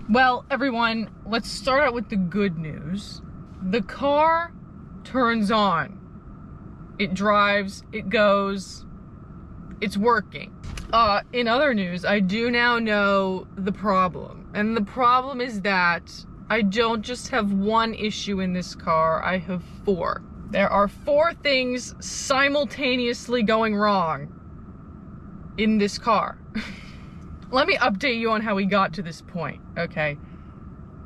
Well, everyone, let's start out with the good news. The car turns on. It drives, it goes, it's working. In other news, I do now know the problem. And the problem is that I don't just have one issue in this car, I have 4. There are 4 things simultaneously going wrong in this car. Let me update you on how we got to this point, okay?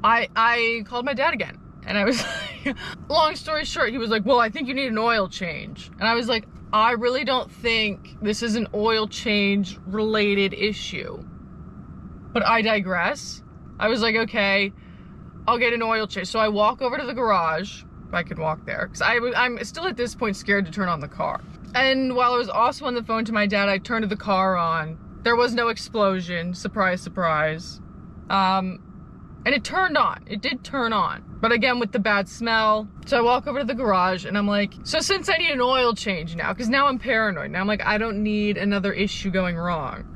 I called my dad again, and I was like, long story short, he was like, well, I think you need an oil change. And I was like, I really don't think this is an oil change related issue. But I digress. I was like, okay, I'll get an oil change. So I walk over to the garage, if I could walk there, because I'm still at this point scared to turn on the car. And while I was also on the phone to my dad, I turned the car on. There was no explosion, surprise, surprise. And it turned on, it did turn on. But again, with the bad smell. So I walk over to the garage and I'm like, so since I need an oil change now, because now I'm paranoid. Now I'm like, I don't need another issue going wrong.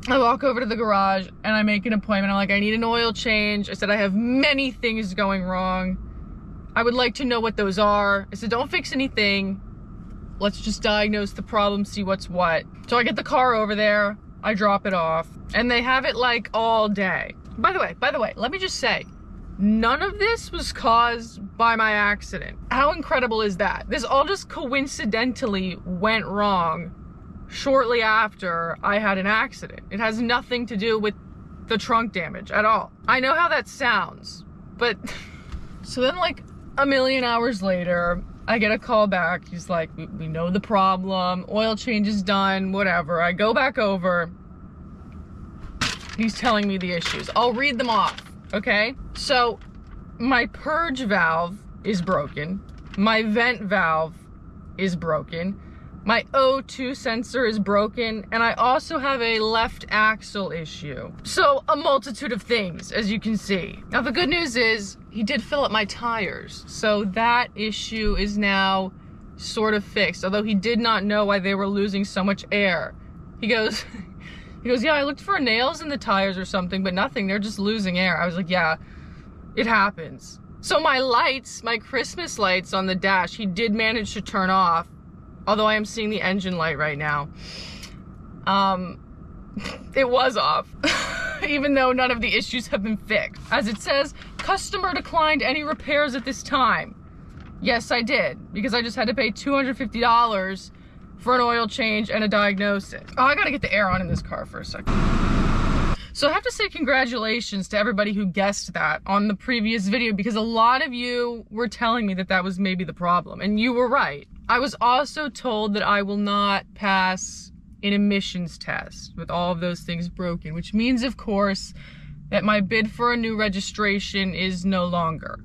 I walk over to the garage and I make an appointment. I'm like, I need an oil change. I said, I have many things going wrong. I would like to know what those are. I said, don't fix anything. Let's just diagnose the problem, see what's what. So I get the car over there, I drop it off, and they have it like all day. By the way, let me just say, none of this was caused by my accident. How incredible is that? This all just coincidentally went wrong shortly after I had an accident. It has nothing to do with the trunk damage at all. I know how that sounds, but so then like a million hours later, I get a call back. He's like, we know the problem. Oil change is done, whatever. I go back over. He's telling me the issues. I'll read them off, okay? So my purge valve is broken. My vent valve is broken. My O2 sensor is broken. And I also have a left axle issue. So a multitude of things, as you can see. Now the good news is, he did fill up my tires, so that issue is now sort of fixed, although he did not know why they were losing so much air. He goes, yeah, I looked for nails in the tires or something, but nothing, they're just losing air. I was like, yeah, it happens. So my lights, my Christmas lights on the dash, he did manage to turn off, although I am seeing the engine light right now. It was off. Even though none of the issues have been fixed. As it says, customer declined any repairs at this time. Yes, I did, because I just had to pay $250 for an oil change and a diagnosis. Oh, I gotta get the air on in this car for a second. So I have to say congratulations to everybody who guessed that on the previous video, because a lot of you were telling me that that was maybe the problem, and you were right. I was also told that I will not pass an emissions test with all of those things broken, which means, of course, that my bid for a new registration is no longer.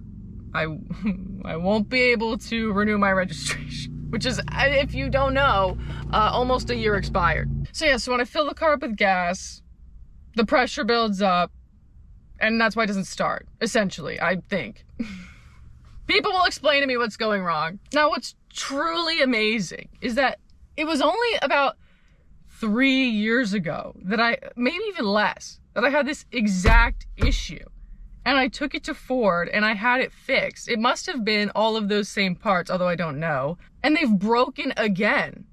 I won't be able to renew my registration, which is, if you don't know, almost a year expired. So yeah, so when I fill the car up with gas, the pressure builds up, and that's why it doesn't start, essentially, I think. People will explain to me what's going wrong. Now, what's truly amazing is that it was only about 3 years ago that maybe even less, that I had this exact issue. And I took it to Ford and I had it fixed. It must have been all of those same parts, although I don't know. And they've broken again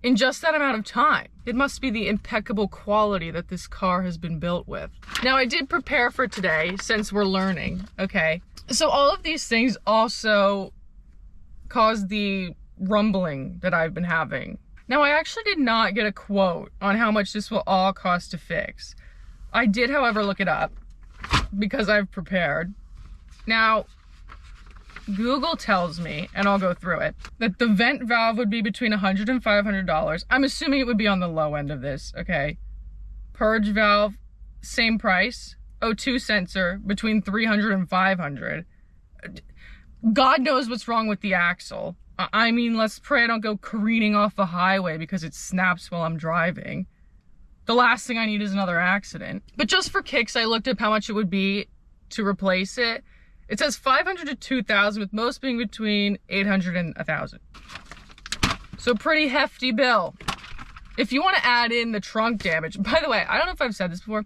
in just that amount of time. It must be the impeccable quality that this car has been built with. Now, I did prepare for today since we're learning, okay? So all of these things also cause the rumbling that I've been having. Now, I actually did not get a quote on how much this will all cost to fix. I did, however, look it up because I've prepared. Now, Google tells me, and I'll go through it, that the vent valve would be between $100 and $500. I'm assuming it would be on the low end of this, okay? Purge valve, same price. O2 sensor, between $300 and $500. God knows what's wrong with the axle. I mean, let's pray I don't go careening off the highway because it snaps while I'm driving. The last thing I need is another accident. But just for kicks, I looked up how much it would be to replace it. It says $500 to $2,000, with most being between $800 and $1,000. So pretty hefty bill. If you want to add in the trunk damage, by the way, I don't know if I've said this before,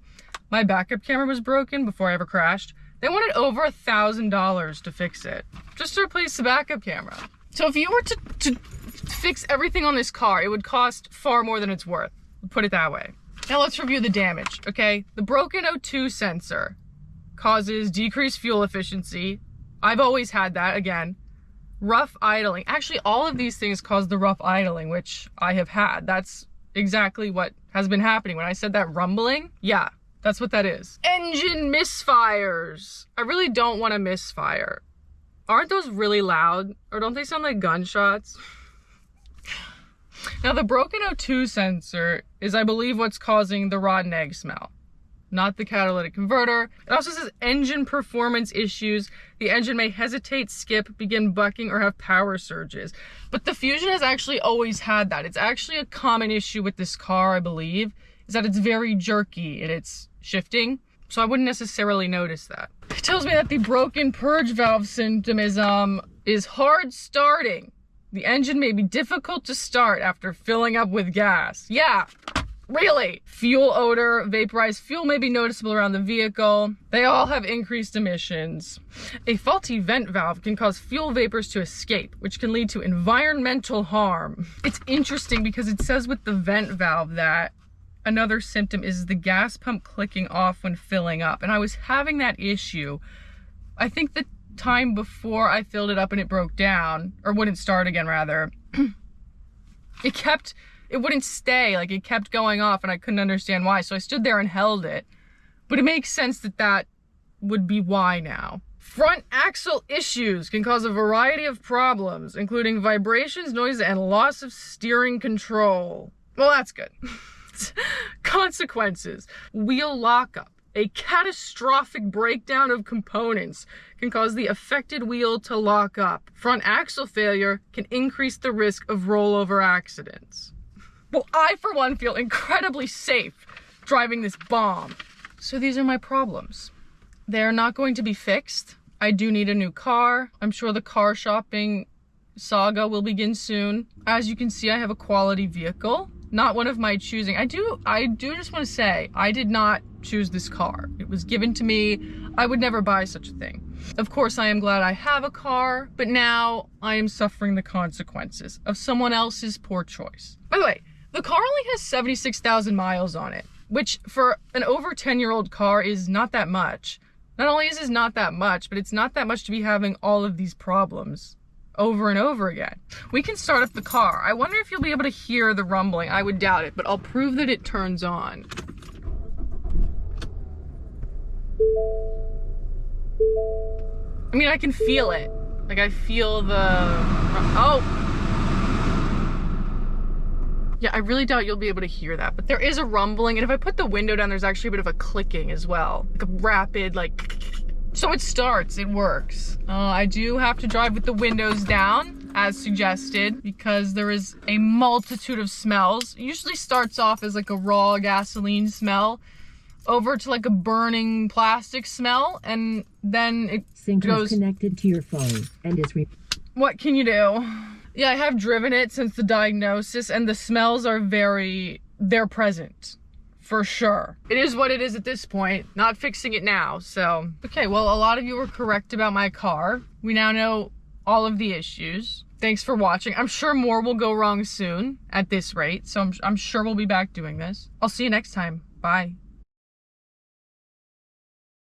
my backup camera was broken before I ever crashed. They wanted over $1,000 to fix it, just to replace the backup camera. So if you were to fix everything on this car, it would cost far more than it's worth. Put it that way. Now let's review the damage, okay? The broken O2 sensor causes decreased fuel efficiency. I've always had that, again. Rough idling. Actually, all of these things cause the rough idling, which I have had. That's exactly what has been happening. When I said that rumbling, yeah, that's what that is. Engine misfires. I really don't want to misfire. Aren't those really loud? Or don't they sound like gunshots? Now, the broken O2 sensor is, I believe, what's causing the rotten egg smell, not the catalytic converter. It also says engine performance issues. The engine may hesitate, skip, begin bucking, or have power surges. But the Fusion has actually always had that. It's actually a common issue with this car, I believe, is that it's very jerky in its shifting. So I wouldn't necessarily notice that. It tells me that the broken purge valve symptom is hard starting. The engine may be difficult to start after filling up with gas. Yeah, really. Fuel odor, vaporized fuel may be noticeable around the vehicle. They all have increased emissions. A faulty vent valve can cause fuel vapors to escape, which can lead to environmental harm. It's interesting because it says with the vent valve that another symptom is the gas pump clicking off when filling up. And I was having that issue. I think the time before I filled it up and it broke down, or wouldn't start again rather, it wouldn't stay, like it kept going off and I couldn't understand why. So I stood there and held it. But it makes sense that that would be why now. Front axle issues can cause a variety of problems, including vibrations, noise, and loss of steering control. Well, that's good. Consequences. Wheel lockup. A catastrophic breakdown of components can cause the affected wheel to lock up. Front axle failure can increase the risk of rollover accidents. Well, I, for one, feel incredibly safe driving this bomb. So these are my problems. They're not going to be fixed. I do need a new car. I'm sure the car shopping saga will begin soon. As you can see, I have a quality vehicle. Not one of my choosing. I do just want to say, I did not choose this car. It was given to me. I would never buy such a thing. Of course, I am glad I have a car, but now I am suffering the consequences of someone else's poor choice. By the way, the car only has 76,000 miles on it, which for an over 10-year-old car is not that much. Not only is it not that much, but it's not that much to be having all of these problems over and over again. We can start up the car. I wonder if you'll be able to hear the rumbling. I would doubt it, but I'll prove that it turns on. I mean, I can feel it. Like, I feel the... Oh! Yeah, I really doubt you'll be able to hear that, but there is a rumbling, and if I put the window down, there's actually a bit of a clicking as well. Like a rapid, like... So it starts, it works. I do have to drive with the windows down, as suggested, because there is a multitude of smells. It usually starts off as like a raw gasoline smell, over to like a burning plastic smell, and then it goes... connected to your phone and is... What can you do? Yeah, I have driven it since the diagnosis, and the smells are they're present. For sure. It is what it is at this point. Not fixing it now, so. Okay, well, a lot of you were correct about my car. We now know all of the issues. Thanks for watching. I'm sure more will go wrong soon at this rate, so I'm sure we'll be back doing this. I'll see you next time. Bye.